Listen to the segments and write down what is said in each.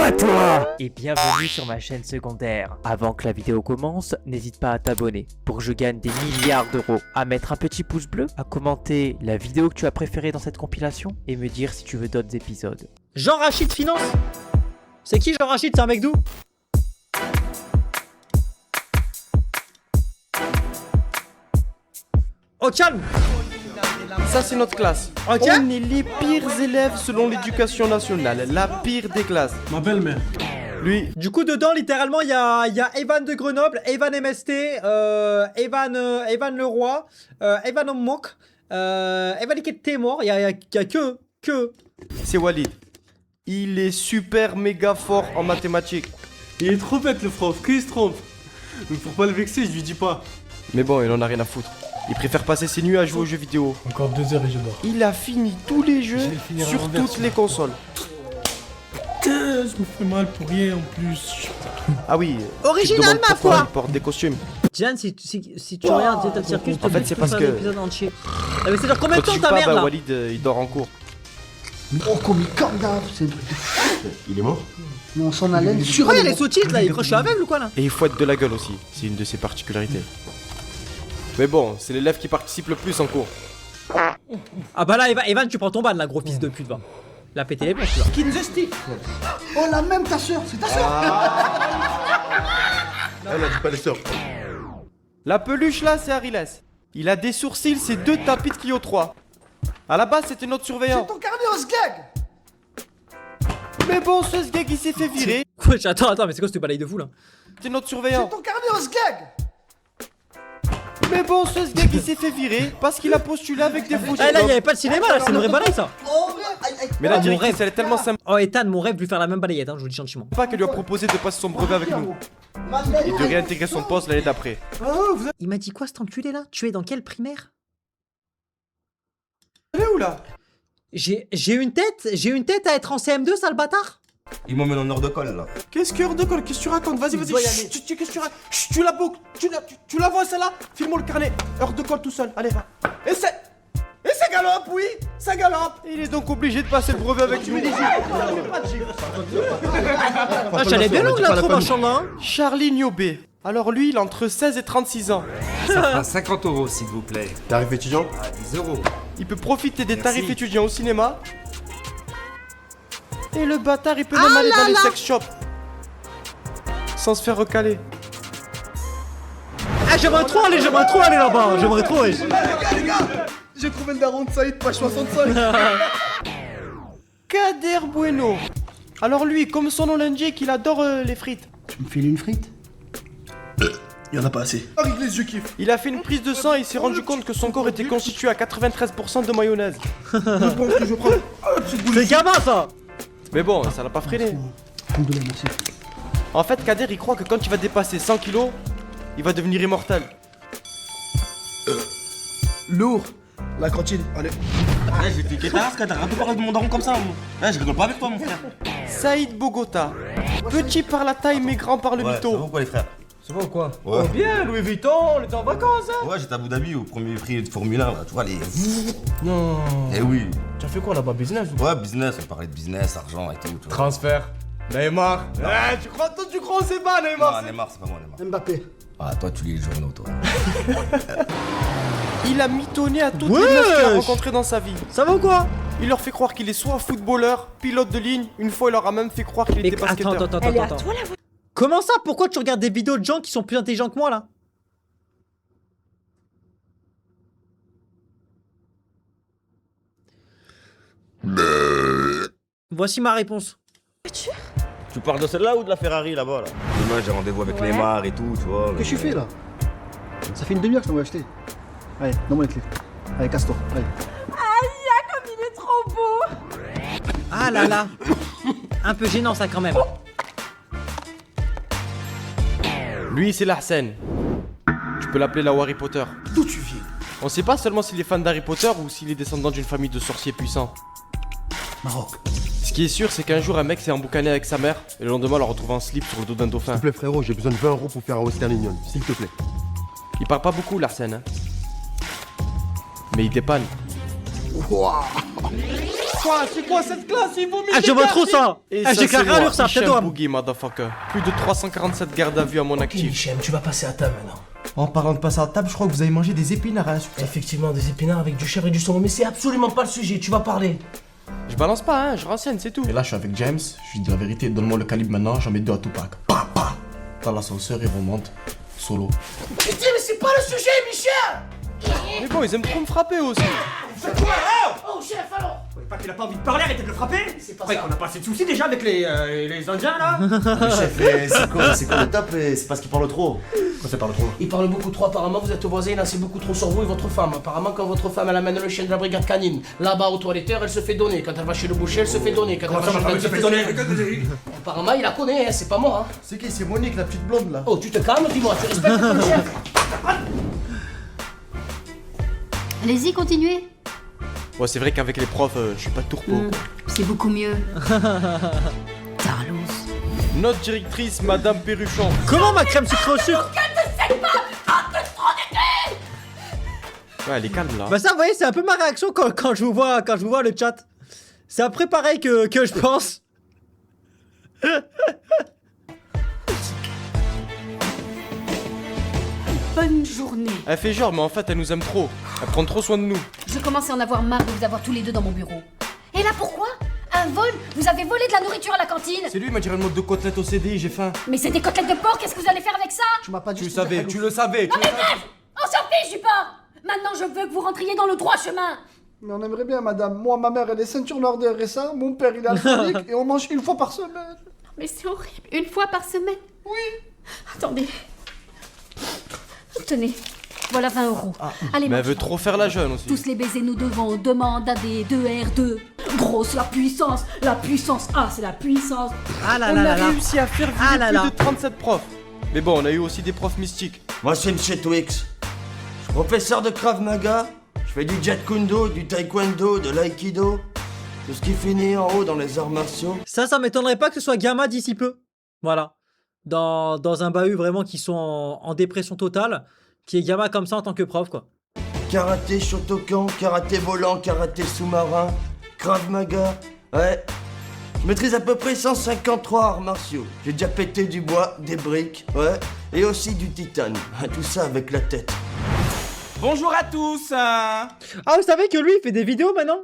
pas toi! Et bienvenue sur ma chaîne secondaire. Avant que la vidéo commence, n'hésite pas à t'abonner pour que je gagne des milliards d'euros, à mettre un petit pouce bleu, à commenter la vidéo que tu as préférée dans cette compilation et me dire si tu veux d'autres épisodes. Jean-Rachid Finance? C'est qui Jean-Rachid? C'est un mec d'où? Au calme! Ça c'est notre classe. Ok. On est les pires élèves selon l'éducation nationale. La pire des classes. Ma belle-mère. Lui, Du coup, dedans, littéralement, il y a Evan de Grenoble, Evan MST, Evan Leroy, Evan Omok, Evan Témor. Il y a que. c'est Walid. Il est super méga fort en mathématiques. Il est trop bête le prof, qu'il se trompe. Mais pour pas le vexer, je lui dis pas. Mais bon, il en a rien à foutre. Il préfère passer ses nuits à jouer aux jeux vidéo. Encore 2 heures et je dors. Il a fini tous les jeux Je vais le finir à sur l'envers, toutes les consoles. Je me fais mal pour rien en plus. Ah oui. Original, tu te demandes ma pourquoi foi. il porte des costumes. Diane, si tu regardes Zeta Circus, En fait, c'est parce que- l'épisode entier. Ah, mais c'est dans combien de Quand temps tu joues ta pas, mère bah, là? Walid il dort en cours. Oh, comme calme down, c'est un truc de fou. Il est mort? Non, son haleine sur Oh, il y a les sous-titres là, il croit que je suis aveugle ou quoi là? Et il fouette de la gueule aussi. C'est une de ses particularités. Mais bon, c'est l'élève qui participe le plus en cours. Ah bah là, Evan, tu prends ton ban là, gros fils de pute, va. Il a pété les blanches là. Oh, la même ta soeur, c'est ta soeur. Elle a dit pas les sœurs. La peluche là, c'est Ariles. Il a des sourcils, c'est 2 tapis de Clio 3. À la base, c'était notre surveillant. Ton carnet au sgag. Mais bon, ce gars qui s'est fait virer, Wesh, attends, mais c'est quoi ce balaye de fou là? c'est notre surveillant. Ton carnet au sgag. Mais bon, ce gars qui s'est fait virer parce qu'il a postulé avec des faux Ah là, il y diplômes. avait pas de cinéma là, c'est une vraie balaye ça. Oh, vrai. Aïe, aïe. Mais la mon directrice, rêve. elle est tellement sympa Oh, Ethan, mon rêve de lui faire la même balayette, hein, je vous le dis gentiment. qu'elle lui a proposé de passer son brevet avec nous et de réintégrer son poste l'année d'après. Il m'a dit quoi cet enculé là? Tu es dans quelle primaire? Elle est où là? J'ai une tête à être en CM2, sale bâtard. Il m'emmène en heure de colle là. Qu'est-ce que heure de colle? Qu'est-ce que tu racontes? Vas-y, doit y aller. vas-y. Qu'est-ce que tu racontes? Tu la boucles. Tu la vois celle-là? File-moi le carnet. Heure de colle tout seul. Allez, va. Et ça galope, oui. Ça galope. Il est donc obligé de passer le brevet avec nous. Ah, j'allais bien longue là, trop machallah. Hein. Charlie Niobé. Alors lui, il a entre 16 et 36 ans. Ça fera 50 € s'il vous plaît. Tarif étudiant? Ah, 10 €. Il peut profiter des Merci. tarifs étudiants au cinéma. Et le bâtard, il peut même aller dans les sex shops. Sans se faire recaler. Ah, j'aimerais trop aller là-bas, j'aimerais trop. wesh. J'ai trouvé le daron de Saïd, page 65. Kader Bueno. Alors lui, comme son nom l'indique, il adore les frites. Tu me files une frite? Il y en a pas assez. Arrive les yeux kiffent. Il a fait une prise de sang et il s'est rendu compte que son corps était constitué à 93% de mayonnaise. Je prends. C'est gamin ça. Mais bon, ça l'a pas freiné. Alhamdoulilah, merci. En fait, Kader, il croit que quand il va dépasser 100 kilos, il va devenir immortel. Lourd. La cantine, allez. Ouais, j'ai fait qu'est-ce que t'as raté parler de mon daron comme ça. Ouais, je rigole pas avec toi, mon frère. Saïd Bogota. Petit par la taille mais grand par le Ouais, ça mytho. va ou quoi, les frères? Ça va ou quoi? Ouais. Bien, Louis Vuitton, on était en vacances, hein. Ouais, j'étais à Abu Dhabi au premier prix de Formule 1 là, tu vois les. Non. Eh oui. Tu as fait quoi là-bas, business ou Ouais, business, on parlait de business, argent et tout, tu vois. Transfert. Neymar. Eh, tu crois que c'est pas Neymar? Non, Neymar, c'est pas moi, Neymar. Mbappé. Ah, toi, tu lis les journaux, toi. Il a mitonné à toutes les meufs qu'il a rencontrées dans sa vie. Ça va ou quoi? Il leur fait croire qu'il est soit footballeur, pilote de ligne. Une fois, il leur a même fait croire qu'il Mais était basketteur. attends. Comment ça? Pourquoi tu regardes des vidéos de gens qui sont plus intelligents que moi là? Voici ma réponse. Tu parles de celle-là ou de la Ferrari là-bas là? Demain, j'ai rendez-vous avec Neymar et tout, tu vois. Qu'est-ce que tu fais là? Ça fait une demi-heure que je t'en ai acheté. Allez, donne-moi les clés. Allez, casse-toi. Allez. Ah là là. Un peu gênant ça quand même. Lui, c'est Larsen. Tu peux l'appeler la Harry Potter. D'où tu viens? On sait pas seulement s'il est fan d'Harry Potter ou s'il est descendant d'une famille de sorciers puissants. Maroc. Ce qui est sûr, c'est qu'un jour, un mec s'est emboucané avec sa mère et le lendemain, on l'a retrouvé en slip sur le dos d'un dauphin. S'il te plaît, frérot, j'ai besoin de 20 € pour faire un Western Union, s'il te plaît. Il parle pas beaucoup, Larsen. Hein. Mais il dépanne. Waouh. C'est quoi cette classe? Ils vont Ah, je vois trop ça. Et Ah, j'ai clairé à l'URSSAF, c'est toi. Boogie, motherfucker. Plus de 347 gardes à vue à mon actif. Hichem, tu vas passer à table maintenant. En parlant de passer à table, je crois que vous avez mangé des épinards à la sucre. Effectivement, des épinards avec du chèvre et du saumon, mais c'est absolument pas le sujet, tu vas parler. Je balance pas, hein, je renseigne, c'est tout. Et là, je suis avec James, je lui dis la vérité, donne-moi le calibre maintenant, j'en mets 2 à Tupac. Pa, pa. Dans l'ascenseur, il remonte, solo. Putain, mais c'est pas le sujet, Michel. Mais bon, ils aiment trop me frapper aussi. Oh, chef, alors. Pas qu'il a pas envie de parler, arrêtez de le frapper. C'est pas Ouais, ça. qu'on a pas assez de soucis déjà avec les Indiens là. Chef, c'est quoi le top? C'est parce qu'il parle trop. Quoi, ça parle trop? Il parle beaucoup trop, apparemment, vous êtes voisins, il en sait beaucoup trop sur vous et votre femme. Apparemment, quand votre femme, elle amène le chien de la brigade canine, là-bas au toiletteur, elle se fait donner. Quand elle va chez le boucher, elle se fait donner. Quand elle va chez le dentiste, elle se fait donner. Apparemment, il la connaît, hein, c'est pas moi. Hein. C'est qui? C'est Monique, la petite blonde là. Oh, tu te calmes, dis-moi, tu respectes ton chef. Allez-y, continuez. Bon, c'est vrai qu'avec les profs, je suis pas de tourpeau. C'est beaucoup mieux. Carlos. Notre directrice, Madame Perruchon. Comment ma crème sucrée au sucre? Ouais, elle est calme là. Bah ça, vous voyez, c'est un peu ma réaction quand je vous vois le chat. C'est à peu près pareil que je pense. Bonne journée. Elle fait genre, mais en fait, elle nous aime trop. Elle prend trop soin de nous. Je commence à en avoir marre de vous avoir tous les deux dans mon bureau. Et là, pourquoi? Un vol? Vous avez volé de la nourriture à la cantine? C'est lui, il m'a tiré le mode de côtelettes au CDI, j'ai faim. Mais c'est des côtelettes de porc, qu'est-ce que vous allez faire avec ça? Tu m'as pas dit. Tu le savais, tu le savais. Non mais bref, on s'en fiche du porc. Maintenant, je veux que vous rentriez dans le droit chemin. Mais on aimerait bien, madame. Moi, ma mère, elle est ceinture noire de RSA. Mon père, il est alcoolique. Et on mange 1 fois par semaine. Mais c'est horrible, 1 fois par semaine. Oui. Attendez. Tenez, voilà 20 €. Allez, Mais elle veut maintenant. trop faire la jeune aussi. Tous les baisers nous devons, demande à des 2R2. Grosse la puissance. Ah, c'est la puissance. Ah là On là a là là. réussi à faire Ah virer là plus là. de 37 profs. Mais bon, on a eu aussi des profs mystiques. Moi, c'est Monsieur Twix. Je suis professeur de Krav Maga. Je fais du Jet Kundo, du Taekwondo, de l'Aikido. Tout ce qui finit en haut dans les arts martiaux. Ça m'étonnerait pas que ce soit Gamma d'ici peu. Voilà. Dans un bahut vraiment qui sont en dépression totale, qui est Gamma comme ça en tant que prof quoi. Karaté Shotokan, karaté volant, karaté sous-marin, Krav Maga. Ouais. Je maîtrise à peu près 153 arts martiaux. J'ai déjà pété du bois, des briques, ouais. Et aussi du titane. Tout ça avec la tête. Bonjour à tous. Ah, vous savez que lui il fait des vidéos maintenant?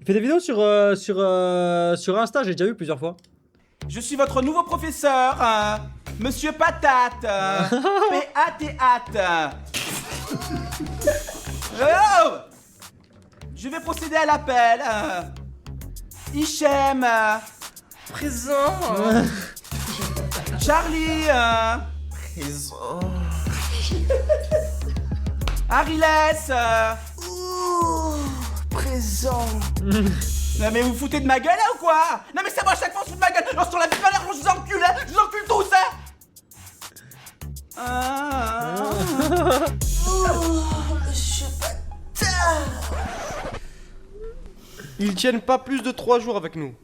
Il fait des vidéos sur Insta, j'ai déjà vu plusieurs fois. Je suis votre nouveau professeur, Monsieur Patate. P-A-T-A-T. Oh, je vais procéder à l'appel. Hichem, présent. Charlie, présent. Ariles, Présent. non mais vous vous foutez de ma gueule là ou quoi? Non mais c'est moi à chaque fois on se fout de ma gueule. Lorsqu'on l'a vu tout à l'heure, je vous encule, hein. Je vous encule tous, hein. Monsieur Patate. Ils tiennent pas plus de 3 jours avec nous.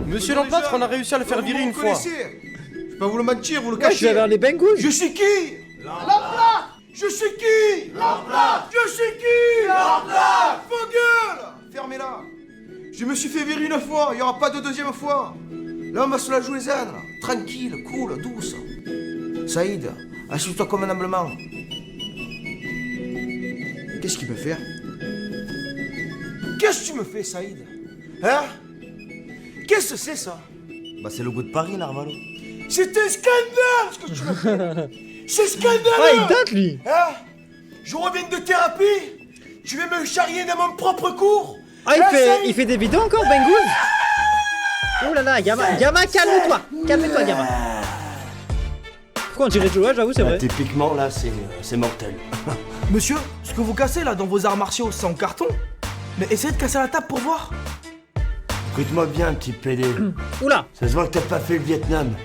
Monsieur l'emplâtre, on a réussi à le faire virer une fois. Je vais pas vous le mentir, vous le Ouais, je vais vers les bengouilles. Je suis qui? L'emplâtre. Je suis qui? L'emplâtre. Je suis qui? L'emplâtre. Vos gueules. Fermez-la. Je me suis fait virer une fois, il y aura pas de deuxième fois. Là, on va se la jouer zen, là. Tranquille, cool, douce. Saïd, assis-toi convenablement. Qu'est-ce qu'il me fait? Qu'est-ce que tu me fais, Saïd? Hein? Qu'est-ce que c'est, ça? Bah, c'est le goût de Paris, Narvalo. C'est un scandale, ce que tu me fais! C'est scandaleux! Ouais, il date lui. Hein? Je reviens de thérapie? Tu veux me charrier dans mon propre cours? Ah, il fait des vidéos encore, Bengouz? Oh là là, Gamma, calme-toi. Calme-toi, Gamma. Pourquoi on dirait Joe? Ouais, j'avoue, c'est vrai. Typiquement, là, c'est mortel. Monsieur, ce que vous cassez là dans vos arts martiaux, c'est en carton? Mais essayez de casser la table pour voir. Écoute-moi bien, petit pédé. Oula. Ça se voit que t'as pas fait le Vietnam.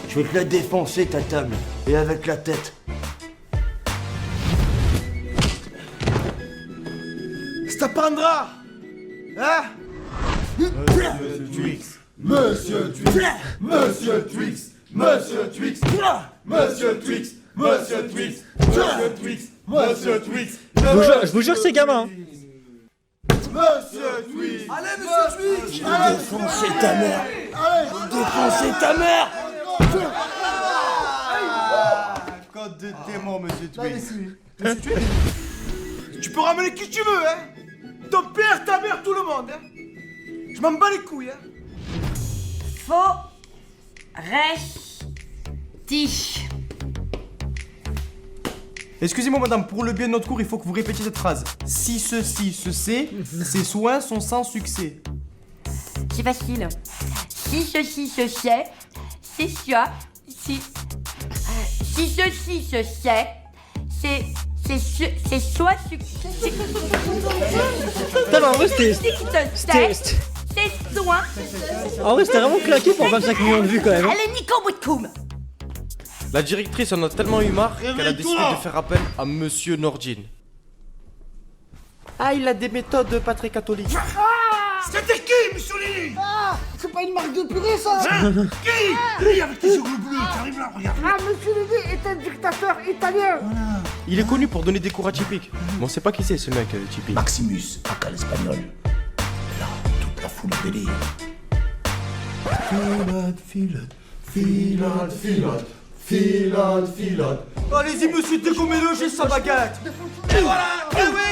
Je vais te la défoncer, ta table. Et avec la tête. Ça t'apprendra! Hein? Monsieur Twix, Monsieur Twix, Monsieur Twix, Monsieur Twix, Monsieur Twix, Monsieur Twix, Monsieur Twix, Monsieur Twix. Je vous jure que c'est Gamma. Hein. Monsieur Twix. Allez, monsieur Twix. Allez, Défoncez ta mère. allez. Défoncez ta mère. Code de témoin, monsieur Twix. Monsieur Twix. Tu peux ramener qui tu veux, hein. Ton père, ta mère, tout le monde, hein. Je m'en bats les couilles, hein. Forestiche. Excusez-moi madame, pour le bien de notre cours, il faut que vous répétiez cette phrase. Si ceci se sait, ces soins sont sans succès. C'est facile. Si ceci se sait, c'est ça. Si ceci se sait, c'est soit succès. Putain, mais en vrai, c'était C'est soin. en vrai, c'était vraiment claqué pour 25 millions de vues quand même. hein. Allez, Nico Boutkoum. La directrice en a tellement eu marre qu'elle a décidé de faire appel à monsieur Nordin. Ah, il a des méthodes pas très catholiques. C'était qui, Mussolini? C'est pas une marque de purée, ça. Qui? Lui avec tes yeux bleus, qui arrive là, regarde. Ah, Mussolini est un dictateur italien. Il est connu pour donner des cours atypiques. Mais on sait pas qui c'est ce mec typique. Maximus, acá l'espagnol. Là, toute la foule est délire. Filote. Allez-y monsieur, dégommez-le, j'ai sa baguette. Et voilà. Eh oui,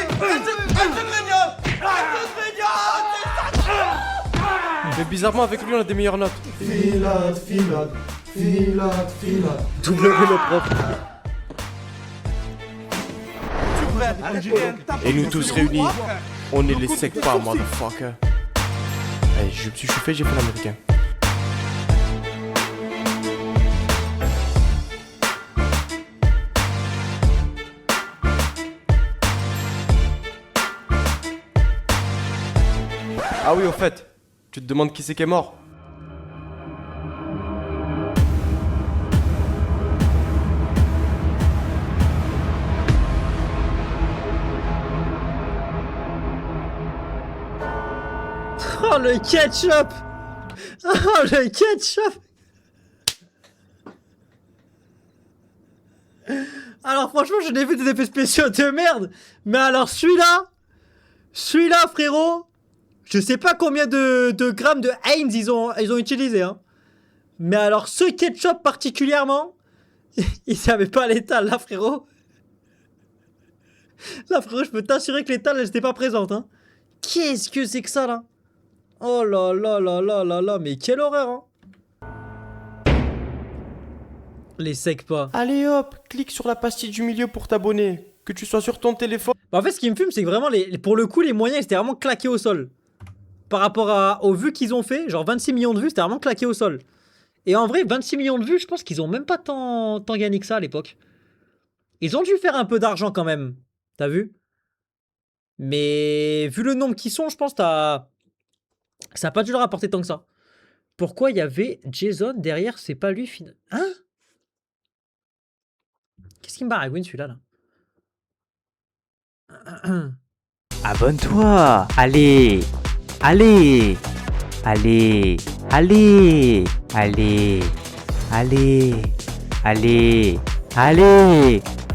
mais bizarrement avec lui on a des meilleures notes. Double le prof. Et nous tous réunis, on est les secpas, motherfucker. Allez, je me suis chauffé, j'ai fait l'américain. Ah oui, au fait, tu te demandes qui c'est qui est mort? Oh le ketchup. Oh le ketchup. Alors franchement, je n'ai vu des effets spéciaux de merde. Mais alors celui-là frérot, je sais pas combien de grammes de Heinz ils ont utilisé, hein. Mais alors ce ketchup particulièrement, il savait pas l'étal là, frérot. Là, frérot, je peux t'assurer que l'étal, elle n'était pas présente, hein. Qu'est-ce que c'est que ça, là? Oh là là là là là là, mais quelle horreur, hein. Les secs pas. Allez hop, clique sur la pastille du milieu pour t'abonner. Que tu sois sur ton téléphone. Bah en fait, ce qui me fume, c'est que vraiment, pour le coup, les moyens, ils étaient vraiment claqués au sol. Par rapport aux vues qu'ils ont fait, genre 26 millions de vues, c'était vraiment claqué au sol. Et en vrai, 26 millions de vues, je pense qu'ils ont même pas tant gagné que ça à l'époque. Ils ont dû faire un peu d'argent quand même. T'as vu? Mais vu le nombre qu'ils sont, je pense que ça a pas dû leur apporter tant que ça. Pourquoi il y avait Jason derrière? C'est pas lui, hein? Qu'est-ce qui me baragouine celui-là, là? Abonne-toi. Allez. Allez. Allez. Allez. Allez. Allez. Allez. Allez.